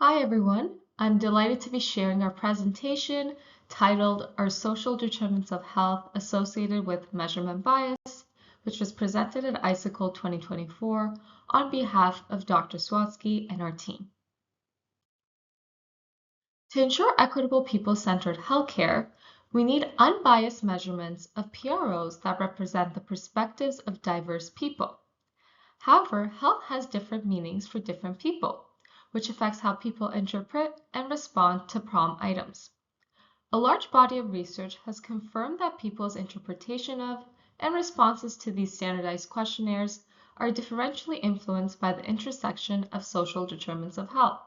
Hi everyone, I'm delighted to be sharing our presentation titled Are Social Determinants of Health Associated with Measurement Bias, which was presented at ISICL 2024 on behalf of Dr. Sawatzky and our team. To ensure equitable people-centered healthcare, we need unbiased measurements of PROs that represent the perspectives of diverse people. However, health has different meanings for different people, which affects how people interpret and respond to problem items. A large body of research has confirmed that people's interpretation of and responses to these standardized questionnaires are differentially influenced by the intersection of social determinants of health,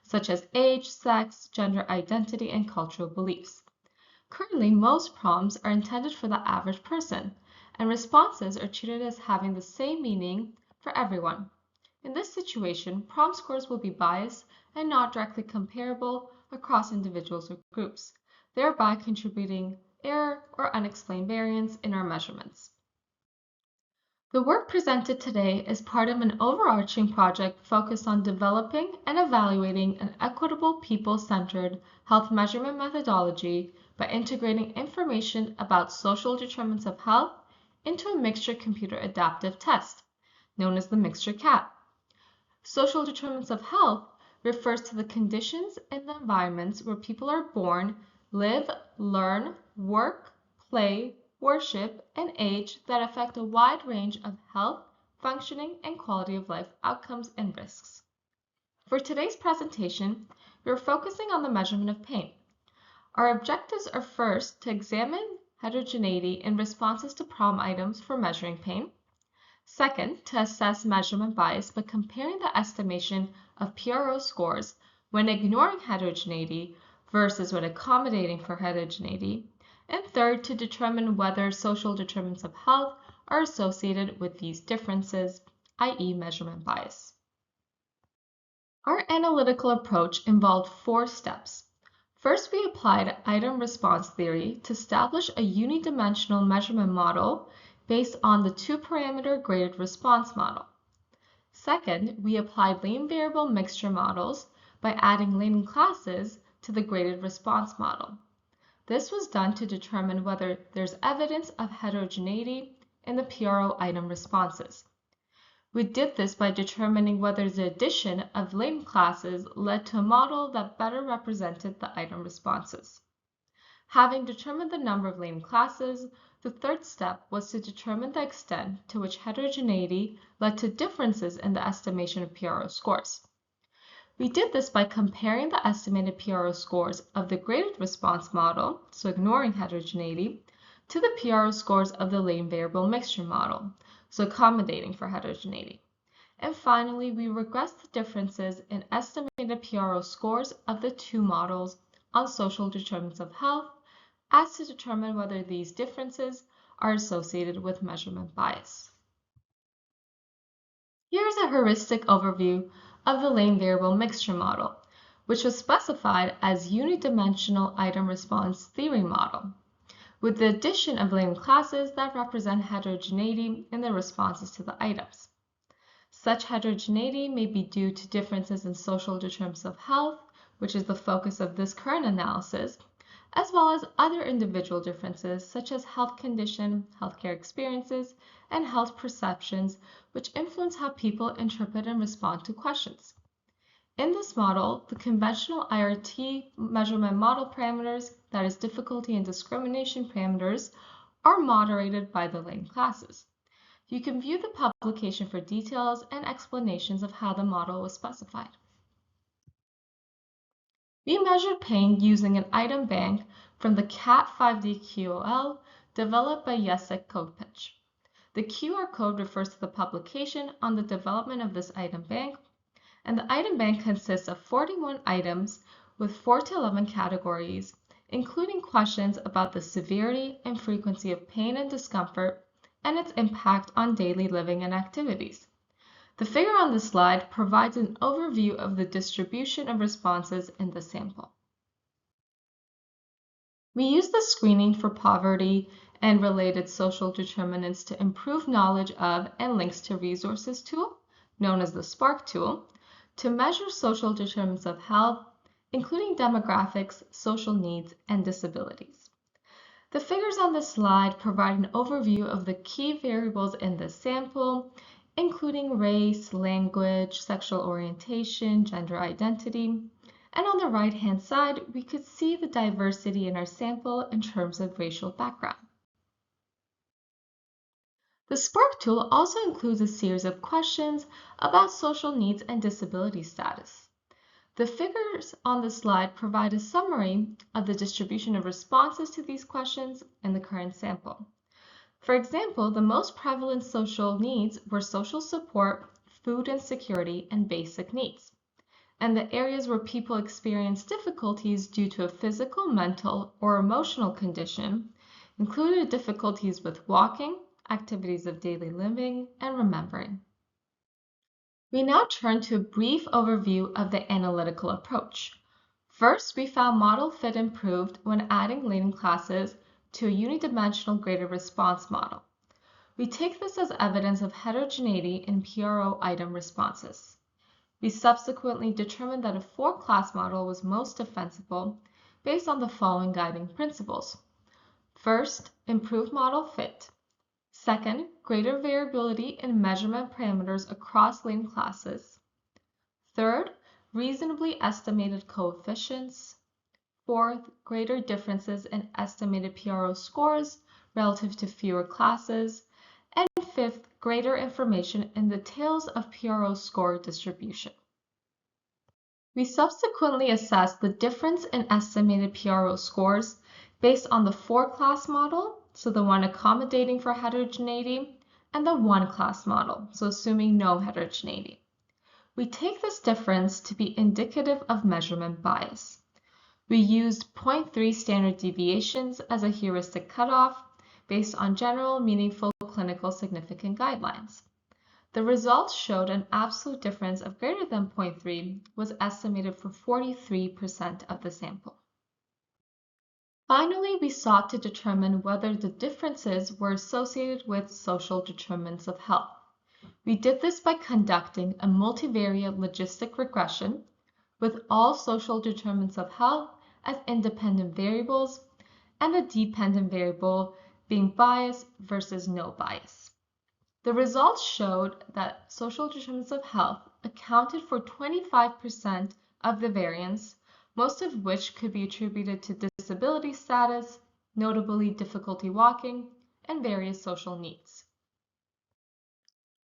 such as age, sex, gender identity, and cultural beliefs. Currently, most prompts are intended for the average person, and responses are treated as having the same meaning for everyone. In this situation, prompt scores will be biased and not directly comparable across individuals or groups, thereby contributing error or unexplained variance in our measurements. The work presented today is part of an overarching project focused on developing and evaluating an equitable people-centered health measurement methodology by integrating information about social determinants of health into a mixture computer adaptive test, known as the mixture CAT. Social determinants of health refers to the conditions and the environments where people are born, live, learn, work, play, worship, and age that affect a wide range of health, functioning, and quality of life outcomes and risks. For today's presentation, we are focusing on the measurement of pain. Our objectives are first to examine heterogeneity in responses to problem items for measuring pain. Second, to assess measurement bias by comparing the estimation of PRO scores when ignoring heterogeneity versus when accommodating for heterogeneity. And third, to determine whether social determinants of health are associated with these differences, i.e. measurement bias. Our analytical approach involved 4 steps. First, we applied item response theory to establish a unidimensional measurement model based on the 2-parameter graded response model. Second, we applied latent variable mixture models by adding latent classes to the graded response model. This was done to determine whether there's evidence of heterogeneity in the PRO item responses. We did this by determining whether the addition of latent classes led to a model that better represented the item responses. Having determined the number of latent classes, the third step was to determine the extent to which heterogeneity led to differences in the estimation of PRO scores. We did this by comparing the estimated PRO scores of the graded response model, so ignoring heterogeneity, to the PRO scores of the latent variable mixture model, so accommodating for heterogeneity. And finally, we regressed the differences in estimated PRO scores of the 2 models on social determinants of health as to determine whether these differences are associated with measurement bias. Here's a heuristic overview of the latent variable mixture model, which was specified as unidimensional item response theory model, with the addition of latent classes that represent heterogeneity in the responses to the items. Such heterogeneity may be due to differences in social determinants of health, which is the focus of this current analysis, as well as other individual differences such as health condition, healthcare experiences, and health perceptions, which influence how people interpret and respond to questions. In this model, the conventional IRT measurement model parameters, that is difficulty and discrimination parameters, are moderated by the latent classes. You can view the publication for details and explanations of how the model was specified. We measured pain using an item bank from the CAT5D-QOL developed by Jacek Kopecz. The QR code refers to the publication on the development of this item bank, and the item bank consists of 41 items with 4 to 11 categories, including questions about the severity and frequency of pain and discomfort and its impact on daily living and activities. The figure on the slide provides an overview of the distribution of responses in the sample. We use the Screening for Poverty and Related Social Determinants to Improve Knowledge of and Links to Resources tool, known as the SPARK tool, to measure social determinants of health, including demographics, social needs, and disabilities. The figures on this slide provide an overview of the key variables in this sample, including race, language, sexual orientation, gender identity, and on the right-hand side, we could see the diversity in our sample in terms of racial background. The Spark tool also includes a series of questions about social needs and disability status. The figures on the slide provide a summary of the distribution of responses to these questions in the current sample. For example, the most prevalent social needs were social support, food insecurity, and basic needs. And the areas where people experienced difficulties due to a physical, mental, or emotional condition included difficulties with walking, activities of daily living, and remembering. We now turn to a brief overview of the analytical approach. First, we found model fit improved when adding leading classes to a unidimensional graded response model. We take this as evidence of heterogeneity in PRO item responses. We subsequently determined that a 4-class model was most defensible based on the following guiding principles. First, improved model fit. Second, greater variability in measurement parameters across leading classes. Third, reasonably estimated coefficients. Fourth, greater differences in estimated PRO scores relative to fewer classes. And fifth, greater information in the tails of PRO score distribution. We subsequently assessed the difference in estimated PRO scores based on the 4-class model, so the one accommodating for heterogeneity, and the 1-class model, so assuming no heterogeneity. We take this difference to be indicative of measurement bias. We used 0.3 standard deviations as a heuristic cutoff based on general, meaningful, clinical significant guidelines. The results showed an absolute difference of greater than 0.3 was estimated for 43% of the sample. Finally, we sought to determine whether the differences were associated with social determinants of health. We did this by conducting a multivariate logistic regression with all social determinants of health as independent variables and a dependent variable being bias versus no bias. The results showed that social determinants of health accounted for 25% of the variance, most of which could be attributed to disability status, notably difficulty walking, and various social needs.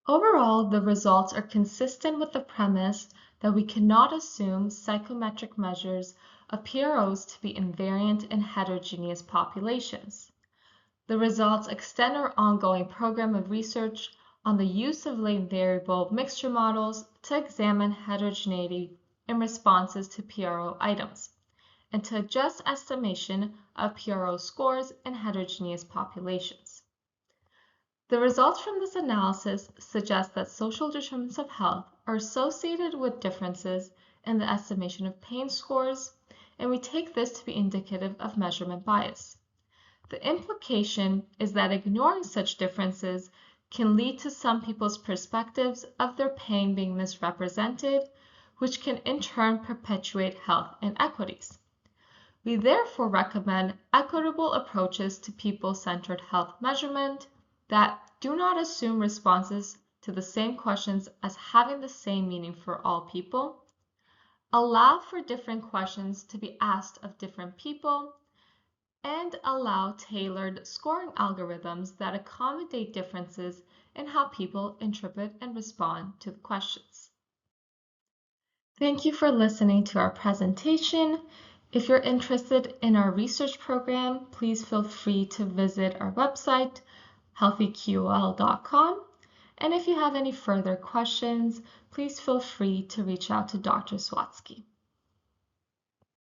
Overall, the results are consistent with the premise that we cannot assume psychometric measures of PROs to be invariant in heterogeneous populations. The results extend our ongoing program of research on the use of latent variable mixture models to examine heterogeneity in responses to PRO items, and to adjust estimation of PRO scores in heterogeneous populations. The results from this analysis suggest that social determinants of health are associated with differences in the estimation of pain scores, and we take this to be indicative of measurement bias. The implication is that ignoring such differences can lead to some people's perspectives of their pain being misrepresented, which can in turn perpetuate health inequities. We therefore recommend equitable approaches to people-centered health measurement that do not assume responses to the same questions as having the same meaning for all people, allow for different questions to be asked of different people, and allow tailored scoring algorithms that accommodate differences in how people interpret and respond to the questions. Thank you for listening to our presentation. If you're interested in our research program, please feel free to visit our website, healthyqol.com. And if you have any further questions, please feel free to reach out to Dr. Sawatzky.